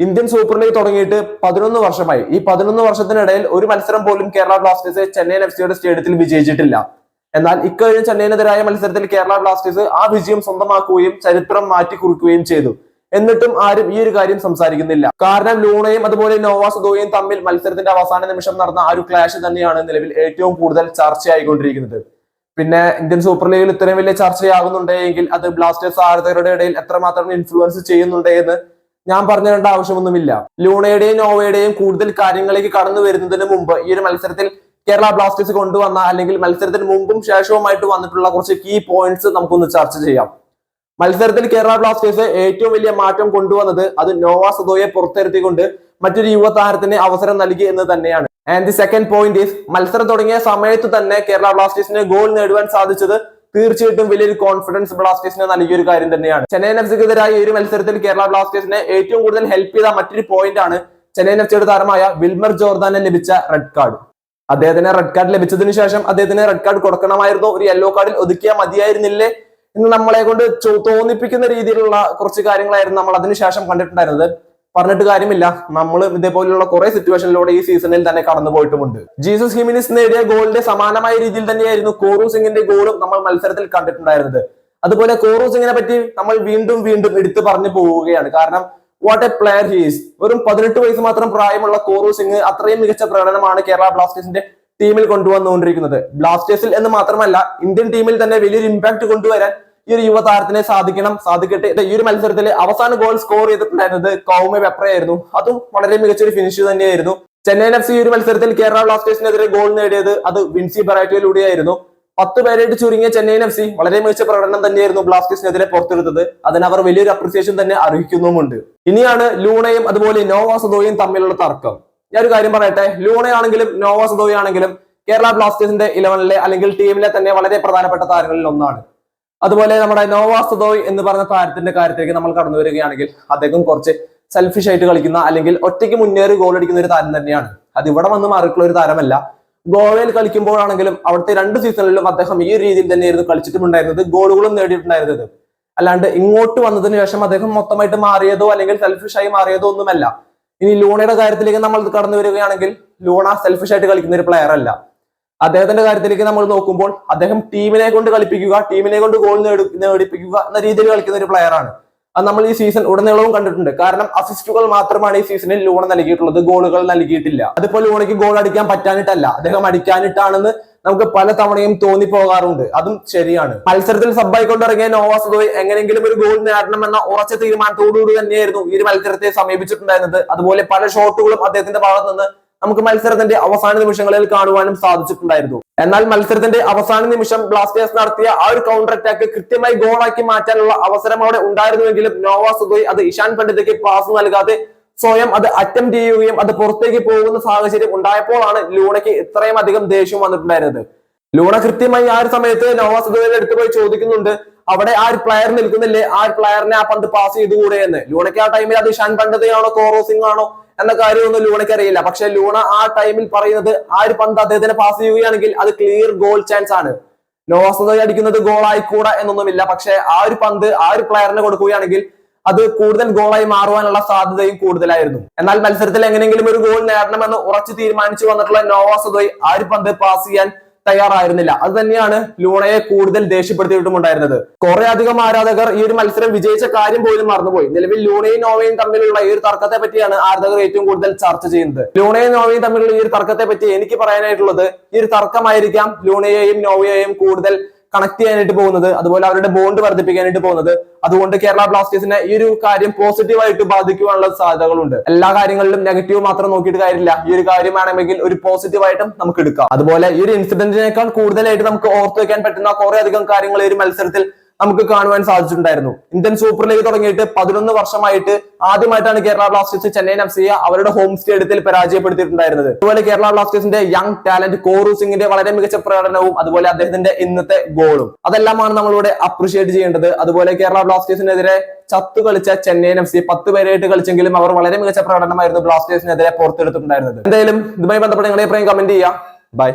Indian super league തുടങ്ങിയിട്ട് 11 വർഷമായി. ഈ 11 വർഷത്തിനിടയിൽ ഒരു മത്സരം പോലും കേരള ബ്ലാസ്റ്റേഴ്സ് ചെന്നൈയിൻ FC സ്റ്റേഡിയത്തിൽ വിജയിച്ചിട്ടില്ല. എന്നാൽ ഇക്കഴിഞ്ഞ ചെന്നൈയിനെതിരായ മത്സരത്തിൽ കേരള ബ്ലാസ്റ്റേഴ്സ് ആ വിജയം സ്വന്തമാക്കുകയും ചരിത്രം മാറ്റി കുറിക്കുകയും ചെയ്തു. എന്നിട്ടും ആരും ഈ ഒരു കാര്യം സംസാരിക്കുന്നില്ല. കാരണം ലൂണയും അതുപോലെ നോവ സദോയും തമ്മിൽ മത്സരത്തിന്റെ അവസാന നിമിഷം നടന്ന ആ ഒരു ക്ലാഷ് തന്നെയാണ് നിലവിൽ ഏറ്റവും കൂടുതൽ ചർച്ചയായിക്കൊണ്ടിരിക്കുന്നത്. പിന്നെ ഇന്ത്യൻ സൂപ്പർ ലീഗിൽ ഇത്രയും വലിയ ചർച്ചയാകുന്നുണ്ടെങ്കിൽ അത് ബ്ലാസ്റ്റേഴ്സ് ആരാധകരുടെ ഇടയിൽ എത്രമാത്രം ഇൻഫ്ലുവൻസ് ചെയ്യുന്നുണ്ട് എന്ന് ഞാൻ പറഞ്ഞു തരേണ്ട ആവശ്യമൊന്നുമില്ല. ലൂണയുടെയും നോവയുടെയും കൂടുതൽ കാര്യങ്ങളിലേക്ക് കടന്നു വരുന്നതിന് മുമ്പ് ഈ ഒരു മത്സരത്തിൽ കേരള ബ്ലാസ്റ്റേഴ്സ് കൊണ്ടുവന്ന അല്ലെങ്കിൽ മത്സരത്തിന് മുമ്പും ശേഷവുമായിട്ട് വന്നിട്ടുള്ള കുറച്ച് കീ പോയിന്റ്സ് നമുക്കൊന്ന് ചർച്ച ചെയ്യാം. മത്സരത്തിൽ കേരള ബ്ലാസ്റ്റേഴ്സ് ഏറ്റവും വലിയ മാറ്റം കൊണ്ടുവന്നത് അത് നോവ സദോയെ പുറത്തിരുത്തിക്കൊണ്ട് മറ്റൊരു യുവതാരത്തിന് അവസരം നൽകി എന്ന് തന്നെയാണ്. And the second point is, മത്സരം തുടങ്ങിയ സമയത്ത് തന്നെ കേരള ബ്ലാസ്റ്റേഴ്സിന് ഗോൾ നേടുവാൻ സാധിച്ചത് തീർച്ചയായിട്ടും വലിയൊരു കോൺഫിഡൻസ് ബ്ലാസ്റ്റേഴ്സിന് നൽകിയ ഒരു കാര്യം തന്നെയാണ്. ചെന്നൈയിൻ എഫ്സിക്കെതിരായ ഈ ഒരു മത്സരത്തിൽ കേരള ബ്ലാസ്റ്റേഴ്സിനെ ഏറ്റവും കൂടുതൽ ഹെൽപ്പ് ചെയ്ത മറ്റൊരു പോയിന്റ് ആണ് ചെന്നൈയിൻ എഫ്സിയുടെ താരമായ വിൽമർ ജോർദാനെ ലഭിച്ച റെഡ് കാർഡ്. അദ്ദേഹത്തിന് റെഡ് കാർഡ് ലഭിച്ചതിന് ശേഷം അദ്ദേഹത്തിന് റെഡ് കാർഡ് കൊടുക്കണമായിരുന്നു, ഒരു യെല്ലോ കാർഡിൽ ഒതുക്കിയാൽ മതിയായിരുന്നില്ലേ എന്ന് നമ്മളെ കൊണ്ട് തോന്നിപ്പിക്കുന്ന രീതിയിലുള്ള കുറച്ച് കാര്യങ്ങളായിരുന്നു നമ്മൾ അതിനുശേഷം കണ്ടിട്ടുണ്ടായിരുന്നത്. പറഞ്ഞിട്ട് കാര്യമില്ല, നമ്മൾ ഇതേപോലെയുള്ള കുറെ സിറ്റുവേഷനിലൂടെ ഈ സീസണിൽ തന്നെ കടന്നു പോയിട്ടുമുണ്ട്. ജീസസ് ഹിമിനിസ് നേടിയ ഗോളിന്റെ സമാനമായ രീതിയിൽ തന്നെയായിരുന്നു കോറു സിംഗിന്റെ ഗോളും നമ്മൾ മത്സരത്തിൽ കണ്ടിട്ടുണ്ടായിരുന്നത്. അതുപോലെ കോറു സിംഗിനെ പറ്റി നമ്മൾ വീണ്ടും വീണ്ടും എടുത്തു പറഞ്ഞു പോവുകയാണ്. കാരണം വാട്ട് എ പ്ലെയർ ഹീസ്. വെറും 18 വയസ്സ് മാത്രം പ്രായമുള്ള കോറു സിംഗ് അത്രയും മികച്ച പ്രകടനമാണ് കേരള ബ്ലാസ്റ്റേഴ്സിന്റെ ടീമിൽ കൊണ്ടുവന്നുകൊണ്ടിരിക്കുന്നത്. ബ്ലാസ്റ്റേഴ്സിൽ എന്ന് മാത്രമല്ല ഇന്ത്യൻ ടീമിൽ തന്നെ വലിയൊരു ഇമ്പാക്ട് കൊണ്ടുവരാൻ ഈ ഒരു യുവതാരത്തിനെ സാധിക്കട്ടെ. ഈ ഒരു മത്സരത്തിൽ അവസാന ഗോൾ സ്കോർ ചെയ്തിട്ടുണ്ടായിരുന്നത് കൗമെ പെപ്രയായിരുന്നു. അതും വളരെ മികച്ചൊരു ഫിനിഷ് തന്നെയായിരുന്നു. ചെന്നൈയിൻ FC ഈ ഒരു മത്സരത്തിൽ കേരള ബ്ലാസ്റ്റേഴ്സിനെതിരെ ഗോൾ നേടിയത് അത് വിൻസി ബെറാറ്റോയിലൂടെയായിരുന്നു. 10 പേരായിട്ട് ചുരുങ്ങിയ ചെന്നൈയിൻ FC വളരെ മികച്ച പ്രകടനം തന്നെയായിരുന്നു ബ്ലാസ്റ്റേഴ്സിനെതിരെ പുറത്തെടുത്തത്. അതിന് അവർ വലിയൊരു അപ്രിസിയേഷൻ തന്നെ അർഹിക്കുന്നുമുണ്ട്. ഇനിയാണ് ലൂണയും അതുപോലെ നോവ സദോയും തമ്മിലുള്ള തർക്കം. ഞാനൊരു കാര്യം പറയട്ടെ, ലൂണയാണെങ്കിലും നോവ സദോയാണെങ്കിലും കേരള ബ്ലാസ്റ്റേഴ്സിന്റെ 11 അല്ലെങ്കിൽ ടീമിലെ തന്നെ വളരെ പ്രധാനപ്പെട്ട താരങ്ങളിൽ ഒന്നാണ്. അതുപോലെ നമ്മുടെ നോവ സദോയ് എന്ന് പറഞ്ഞ താരത്തിന്റെ കാര്യത്തിലേക്ക് നമ്മൾ കടന്നു വരികയാണെങ്കിൽ അദ്ദേഹം കുറച്ച് സെൽഫിഷ് ആയിട്ട് കളിക്കുന്ന അല്ലെങ്കിൽ ഒറ്റയ്ക്ക് മുന്നേറി ഗോൾ അടിക്കുന്ന ഒരു താരം തന്നെയാണ്. അത് ഇവിടെ വന്ന് മാറിയിട്ടുള്ള ഒരു താരമല്ല. ഗോവയിൽ കളിക്കുമ്പോഴാണെങ്കിലും അവിടുത്തെ 2 സീസണിലും അദ്ദേഹം ഈ രീതിയിൽ തന്നെയായിരുന്നു കളിച്ചിട്ടുണ്ടായിരുന്നത്, ഗോളുകളും നേടിയിട്ടുണ്ടായിരുന്നത്. അല്ലാണ്ട് ഇങ്ങോട്ട് വന്നതിന് ശേഷം അദ്ദേഹം മൊത്തമായിട്ട് മാറിയതോ അല്ലെങ്കിൽ സെൽഫിഷ് ആയി മാറിയതോ ഒന്നുമല്ല. ഇനി ലൂണയുടെ കാര്യത്തിലേക്ക് നമ്മൾ കടന്നു വരികയാണെങ്കിൽ ലൂണ സെൽഫിഷ് ആയിട്ട് കളിക്കുന്ന ഒരു പ്ലെയർ അല്ല. അദ്ദേഹത്തിന്റെ കാര്യത്തിലേക്ക് നമ്മൾ നോക്കുമ്പോൾ അദ്ദേഹം ടീമിനെ കൊണ്ട് കളിപ്പിക്കുക, ടീമിനെ കൊണ്ട് ഗോൾ നേടിപ്പിക്കുക എന്ന രീതിയിൽ കളിക്കുന്ന ഒരു പ്ലെയർ ആണ്. അത് നമ്മൾ ഈ സീസൺ ഉടനീളവും കണ്ടിട്ടുണ്ട്. കാരണം അസിസ്റ്റുകൾ മാത്രമാണ് ഈ സീസണിൽ ലൂണ നൽകിയിട്ടുള്ളത്, ഗോളുകൾ നൽകിയിട്ടില്ല. അതിപ്പോൾ ലൂണയ്ക്ക് ഗോൾ അടിക്കാൻ പറ്റാനിട്ടല്ല, അദ്ദേഹം അടിക്കാനിട്ടാണെന്ന് നമുക്ക് പല തവണയും തോന്നിപ്പോകാറുണ്ട്. അതും ശരിയാണ്. മത്സരത്തിൽ സബ്ബായി കൊണ്ടിറങ്ങിയ നോവ സദോയ് എങ്ങനെയെങ്കിലും ഒരു ഗോൾ നേടണമെന്ന ഉറച്ച തീരുമാനത്തോടുകൂടി തന്നെയായിരുന്നു ഈ ഒരു മത്സരത്തെ സമീപിച്ചിട്ടുണ്ടായിരുന്നത്. അതുപോലെ പല ഷോട്ടുകളും അദ്ദേഹത്തിന്റെ ഭാഗത്ത് നിന്ന് നമുക്ക് മത്സരത്തിന്റെ അവസാന നിമിഷങ്ങളിൽ കാണുവാനും സാധിച്ചിട്ടുണ്ടായിരുന്നു. എന്നാൽ മത്സരത്തിന്റെ അവസാന നിമിഷം ബ്ലാസ്റ്റേഴ്സ് നടത്തിയ ആ ഒരു കൗണ്ടർ അറ്റാക്ക് കൃത്യമായി ഗോളാക്കി മാറ്റാനുള്ള അവസരം അവിടെ ഉണ്ടായിരുന്നുവെങ്കിലും നോവ സദോയ് അത് ഇഷാൻ പണ്ഡിതയ്ക്ക് പാസ് നൽകാതെ സ്വയം അത് അറ്റംപ്റ്റ് ചെയ്യുകയും അത് പുറത്തേക്ക് പോകുന്ന സാഹചര്യം ഉണ്ടായപ്പോഴാണ് ലൂണയ്ക്ക് ഇത്രയും അധികം ദേഷ്യം വന്നിട്ടുണ്ടായിരുന്നത്. ലൂണ കൃത്യമായി ആ ഒരു സമയത്ത് നോവ സദോയുടെ അടുത്ത് പോയി ചോദിക്കുന്നുണ്ട്, അവിടെ ആ ഒരു പ്ലെയർ നിൽക്കുന്നില്ലേ, ആ ഒരു പ്ലെയറിനെ ആ പന്ത് പാസ് ചെയ്തുകൂടെ എന്ന്. ലൂണയ്ക്ക് ആ ടൈമിൽ അത് ഇഷാൻ പണ്ഡിതയാണോ കോറോ സിംഗ് ആണോ എന്ന കാര്യമൊന്നും ലൂണയ്ക്ക് അറിയില്ല. പക്ഷെ ലൂണ ആ ടൈമിൽ പറയുന്നത് ആ ഒരു പന്ത് അദ്ദേഹത്തിന് പാസ് ചെയ്യുകയാണെങ്കിൽ അത് ക്ലിയർ ഗോൾ ചാൻസ് ആണ്, നോവ സദോയ് അടിക്കുന്നത് ഗോൾ ആയിക്കൂടാ എന്നൊന്നുമില്ല. പക്ഷെ ആ ഒരു പന്ത് ആ ഒരു പ്ലെയറിന് കൊടുക്കുകയാണെങ്കിൽ അത് കൂടുതൽ ഗോളായി മാറുവാനുള്ള സാധ്യതയും കൂടുതലായിരുന്നു. എന്നാൽ മത്സരത്തിൽ എങ്ങനെയെങ്കിലും ഒരു ഗോൾ നേടണമെന്ന് ഉറച്ചു തീരുമാനിച്ചു വന്നിട്ടുള്ള നോവ സദോയ് ആ ഒരു പന്ത് പാസ് ചെയ്യാൻ തയ്യാറായിരുന്നില്ല. അത് തന്നെയാണ് ലൂണയെ കൂടുതൽ ദേഷ്യപ്പെടുത്തിയിട്ടുണ്ടായിരുന്നത്. കുറെ അധികം ആരാധകർ ഈ ഒരു മത്സരം വിജയിച്ച കാര്യം പോലും മറന്നുപോയി. നിലവിൽ ലൂണയും നോവയും തമ്മിലുള്ള ഈ ഒരു തർക്കത്തെ പറ്റിയാണ് ആരാധകർ ഏറ്റവും കൂടുതൽ ചർച്ച ചെയ്യുന്നത്. ലൂണയും നോവയും തമ്മിലുള്ള ഈ ഒരു തർക്കത്തെ പറ്റി എനിക്ക് പറയാനായിട്ടുള്ളത്, ഈ ഒരു തർക്കമായിരിക്കാം ലൂണയെയും നോവയെയും കൂടുതൽ കണക്ട് ചെയ്യാനായിട്ട് പോകുന്നത്, അതുപോലെ അവരുടെ ബോണ്ട് വർദ്ധിപ്പിക്കാനായിട്ട് പോകുന്നത്. അതുകൊണ്ട് കേരള ബ്ലാസ്റ്റേഴ്സിനെ ഈ ഒരു കാര്യം പോസിറ്റീവായിട്ട് ബാധിക്കുവാനുള്ള സാധ്യതകളുണ്ട്. എല്ലാ കാര്യങ്ങളിലും നെഗറ്റീവ് മാത്രം നോക്കിയിട്ട് കാര്യമില്ല. ഈ ഒരു കാര്യമാണെങ്കിൽ ഒരു പോസിറ്റീവായിട്ടും നമുക്ക് എടുക്കാം. അതുപോലെ ഈ ഒരു ഇൻസിഡന്റിനേക്കാൾ കൂടുതലായിട്ട് നമുക്ക് ഓർത്തു വെക്കാൻ പറ്റുന്ന കുറെ അധികം കാര്യങ്ങൾ ഈ ഒരു മത്സരത്തിൽ നമുക്ക് കാണുവാൻ സാധിച്ചിട്ടുണ്ടായിരുന്നു. ഇന്ത്യൻ സൂപ്പർ ലീഗ് തുടങ്ങിയിട്ട് 11 വർഷമായിട്ട് ആദ്യമായിട്ടാണ് കേരള ബ്ലാസ്റ്റേഴ്സ് ചെന്നൈയിൻ FC അവരുടെ ഹോം സ്റ്റേഡിയത്തിൽ പരാജയപ്പെടുത്തിയിട്ടുണ്ടായിരുന്നത്. അതുപോലെ കേരള ബ്ലാസ്റ്റേഴ്സിന്റെ യങ് ടാലന്റ് കോറു സിംഗിന്റെ വളരെ മികച്ച പ്രകടനവും അതുപോലെ അദ്ദേഹത്തിന്റെ ഇന്നത്തെ ഗോളും അതെല്ലാമാണ് നമ്മളിവിടെ അപ്രീഷിയേറ്റ് ചെയ്യേണ്ടത്. അതുപോലെ കേരള ബ്ലാസ്റ്റേഴ്സിനെതിരെ ചത്തു കളിച്ച ചെന്നൈയിൻ FC 10 പേരായിട്ട് കളിച്ചെങ്കിലും അവർ വളരെ മികച്ച പ്രകടനമായിരുന്നു ബ്ലാസ്റ്റേഴ്സിനെതിരെ പുറത്തെടുത്തിട്ടുണ്ടായിരുന്നത്. എന്തായാലും ഇതുമായി ബന്ധപ്പെട്ട് നിങ്ങളുടെ അഭിപ്രായം കമന്റ് ചെയ്യുക. ബൈ.